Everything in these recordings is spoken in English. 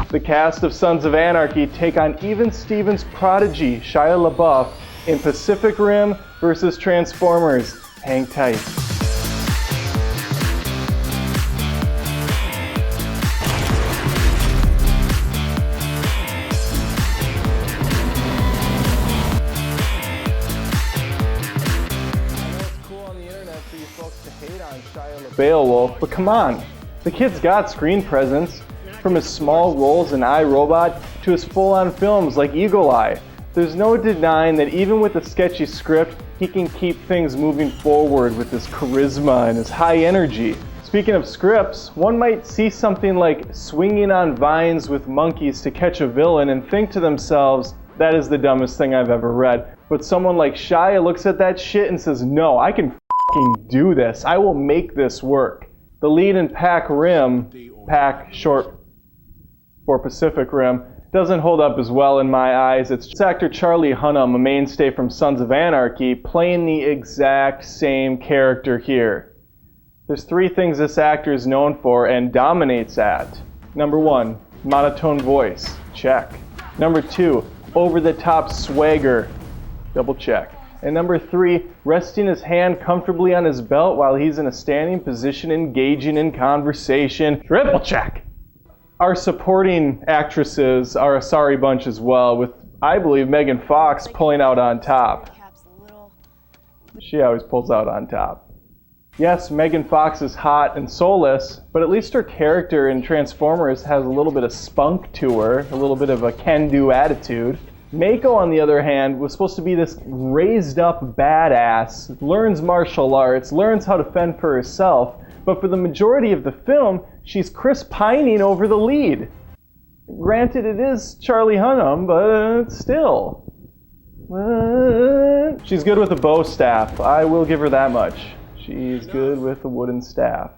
The cast of Sons of Anarchy take on even Steven's prodigy, Shia LaBeouf, in Pacific Rim vs. Transformers. Hang tight. Beowulf, but come on, the kid's got screen presence. From his small roles in iRobot to his full-on films like Eagle Eye, there's no denying that even with a sketchy script, he can keep things moving forward with his charisma and his high energy. Speaking of scripts, one might see something like swinging on vines with monkeys to catch a villain and think to themselves, that is the dumbest thing I've ever read. But someone like Shia looks at that shit and says, no, I can f***ing do this. I will make this work. The lead in Pac Rim, Pac short for Pacific Rim, doesn't hold up as well in my eyes. It's actor Charlie Hunnam, a mainstay from Sons of Anarchy, playing the exact same character here. There's three things this actor is known for and dominates at. Number one, monotone voice. Check. Number two, over-the-top swagger. Double check. And number three, resting his hand comfortably on his belt while he's in a standing position engaging in conversation. Triple check. Our supporting actresses are a sorry bunch as well, with, I believe, Megan Fox pulling out on top. She always pulls out on top. Yes, Megan Fox is hot and soulless, but at least her character in Transformers has a little bit of spunk to her, a little bit of a can-do attitude. Mako, on the other hand, was supposed to be this raised-up badass, learns martial arts, learns how to fend for herself, but for the majority of the film, she's Chris Pining over the lead. Granted, it is Charlie Hunnam, but still. She's good with a bow staff. I will give her that much. She's good with a wooden staff.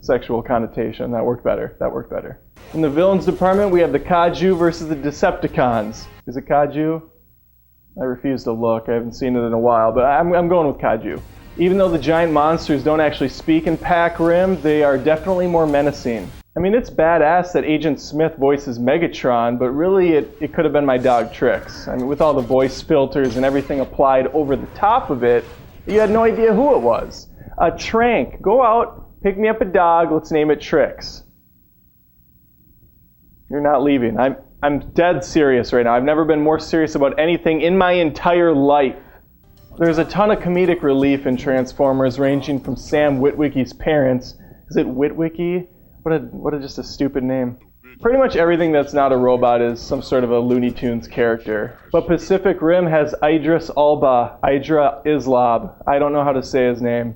Sexual connotation. That worked better. That worked better. In the villains department, we have the Kaiju versus the Decepticons. Is it Kaiju? I refuse to look. I haven't seen it in a while, but I'm going with Kaiju. Even though the giant monsters don't actually speak in Pac Rim, they are definitely more menacing. I mean, it's badass that Agent Smith voices Megatron, but really it could have been my dog Trix. I mean, with all the voice filters and everything applied over the top of it, you had no idea who it was. Trank, go out, pick me up a dog, let's name it Trix. You're not leaving. I'm dead serious right now. I've never been more serious about anything in my entire life. There's a ton of comedic relief in Transformers, ranging from Sam Witwicky's parents. Is it Witwicky? What a just a stupid name. Pretty much everything that's not a robot is some sort of a Looney Tunes character. But Pacific Rim has Idris Elba, Idra Islab. I don't know how to say his name.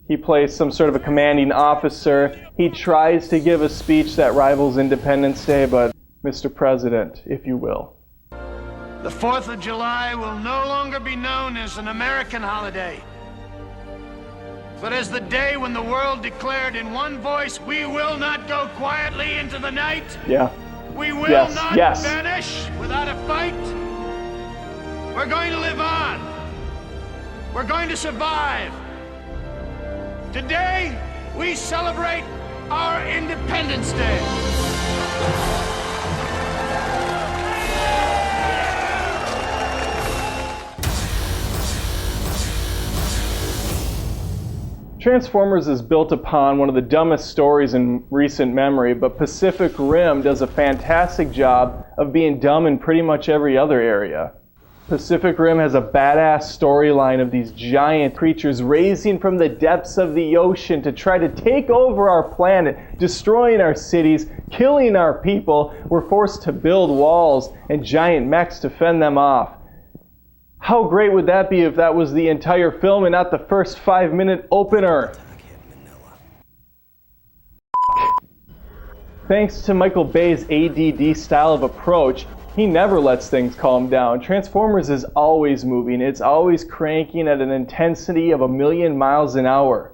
He plays some sort of a commanding officer. He tries to give a speech that rivals Independence Day, but Mr. President, if you will. The 4th of July will no longer be known as an American holiday, but as the day when the world declared in one voice, we will not go quietly into the night. Yeah. We will not vanish without a fight. We're going to live on. We're going to survive. Today, we celebrate our Independence Day. Transformers is built upon one of the dumbest stories in recent memory, but Pacific Rim does a fantastic job of being dumb in pretty much every other area. Pacific Rim has a badass storyline of these giant creatures raising from the depths of the ocean to try to take over our planet, destroying our cities, killing our people. We're forced to build walls and giant mechs to fend them off. How great would that be if that was the entire film and not the first 5-minute opener? Thanks to Michael Bay's ADD style of approach, he never lets things calm down. Transformers is always moving. It's always cranking at an intensity of 1,000,000 miles an hour.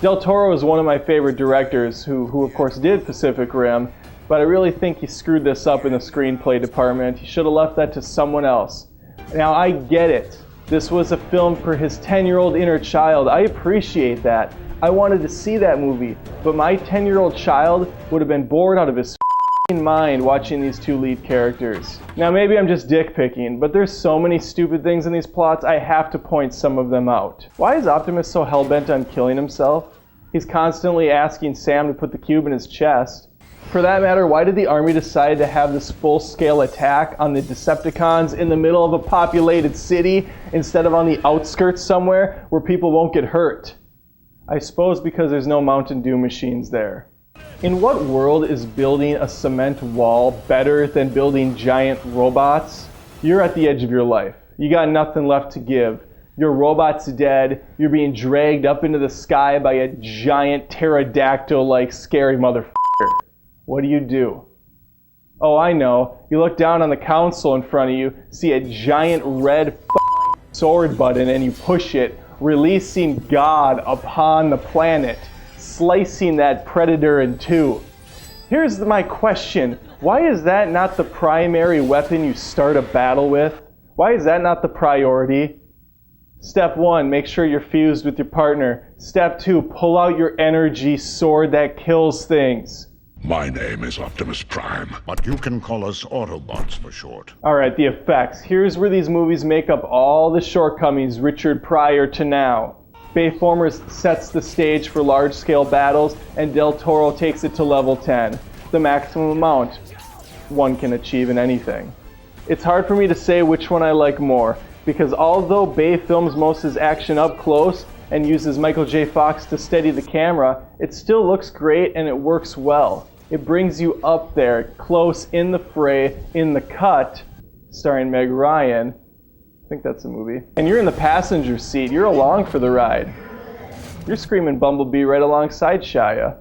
Del Toro is one of my favorite directors who of course did Pacific Rim, but I really think he screwed this up in the screenplay department. He should have left that to someone else. Now, I get it. This was a film for his 10-year-old inner child. I appreciate that. I wanted to see that movie, but my 10-year-old child would have been bored out of his mind watching these two lead characters. Now maybe I'm just dick picking, but there's so many stupid things in these plots, I have to point some of them out. Why is Optimus so hell-bent on killing himself? He's constantly asking Sam to put the cube in his chest. For that matter, why did the army decide to have this full-scale attack on the Decepticons in the middle of a populated city instead of on the outskirts somewhere where people won't get hurt? I suppose because there's no Mountain Dew machines there. In what world is building a cement wall better than building giant robots? You're at the edge of your life. You got nothing left to give. Your robot's dead. You're being dragged up into the sky by a giant pterodactyl-like scary motherfucker. What do? Oh, I know. You look down on the console in front of you, see a giant red sword button, and you push it, releasing God upon the planet, slicing that predator in two. Here's my question. Why is that not the primary weapon you start a battle with? Why is that not the priority? Step 1, make sure you're fused with your partner. Step 2, pull out your energy sword that kills things. My name is Optimus Prime, but you can call us Autobots for short. Alright, the effects. Here's where these movies make up all the shortcomings Richard prior to now. Bayformers sets the stage for large-scale battles, and Del Toro takes it to level 10, the maximum amount one can achieve in anything. It's hard for me to say which one I like more, because although Bay films most of his action up close and uses Michael J. Fox to steady the camera, it still looks great and it works well. It brings you up there, close in the fray, in the cut, starring Meg Ryan. I think that's a movie. And you're in the passenger seat. You're along for the ride. You're screaming Bumblebee right alongside Shia.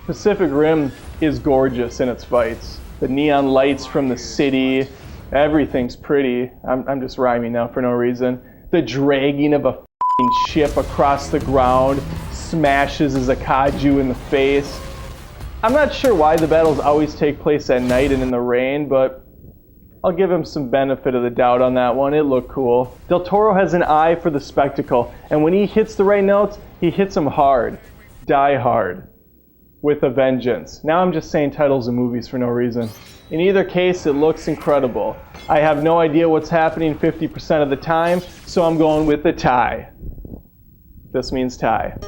Pacific Rim is gorgeous in its fights. The neon lights from the city, everything's pretty. I'm just rhyming now for no reason. The dragging of a f***ing ship across the ground smashes a Kaiju in the face. I'm not sure why the battles always take place at night and in the rain, but I'll give him some benefit of the doubt on that one. It looked cool. Del Toro has an eye for the spectacle, and when he hits the right notes, he hits them hard. Die Hard. With a vengeance. Now I'm just saying titles of movies for no reason. In either case, it looks incredible. I have no idea what's happening 50% of the time, so I'm going with the tie. This means tie.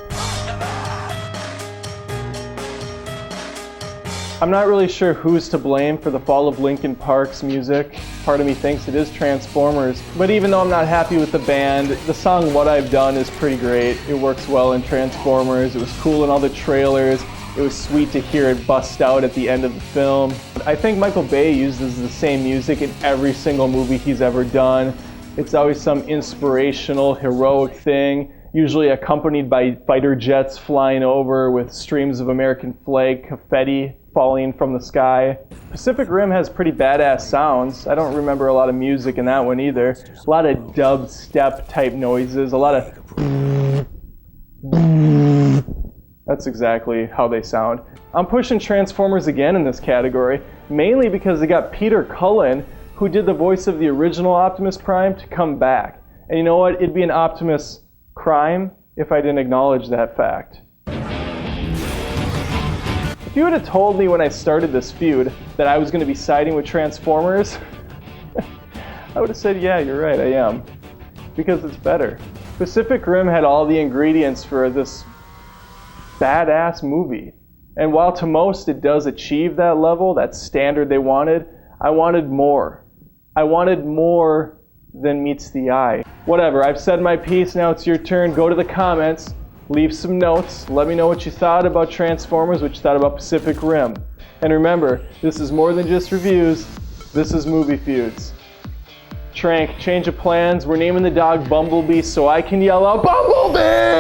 I'm not really sure who's to blame for the fall of Linkin Park's music. Part of me thinks it is Transformers. But even though I'm not happy with the band, the song What I've Done is pretty great. It works well in Transformers. It was cool in all the trailers. It was sweet to hear it bust out at the end of the film. I think Michael Bay uses the same music in every single movie he's ever done. It's always some inspirational, heroic thing, usually accompanied by fighter jets flying over with streams of American flag confetti falling from the sky. Pacific Rim has pretty badass sounds. I don't remember a lot of music in that one either. A lot of dubstep type noises, a lot of that's exactly how they sound. I'm pushing Transformers again in this category, mainly because they got Peter Cullen, who did the voice of the original Optimus Prime, to come back. And you know what? It'd be an Optimus crime if I didn't acknowledge that fact. If you would have told me when I started this feud that I was going to be siding with Transformers, I would have said, yeah, you're right, I am. Because it's better. Pacific Rim had all the ingredients for this badass movie. And while to most it does achieve that level, that standard they wanted, I wanted more. I wanted more than meets the eye. Whatever, I've said my piece, now it's your turn. Go to the comments. Leave some notes. Let me know what you thought about Transformers, what you thought about Pacific Rim. And remember, this is more than just reviews. This is Movie Feuds. Trank, change of plans. We're naming the dog Bumblebee so I can yell out, Bumblebee!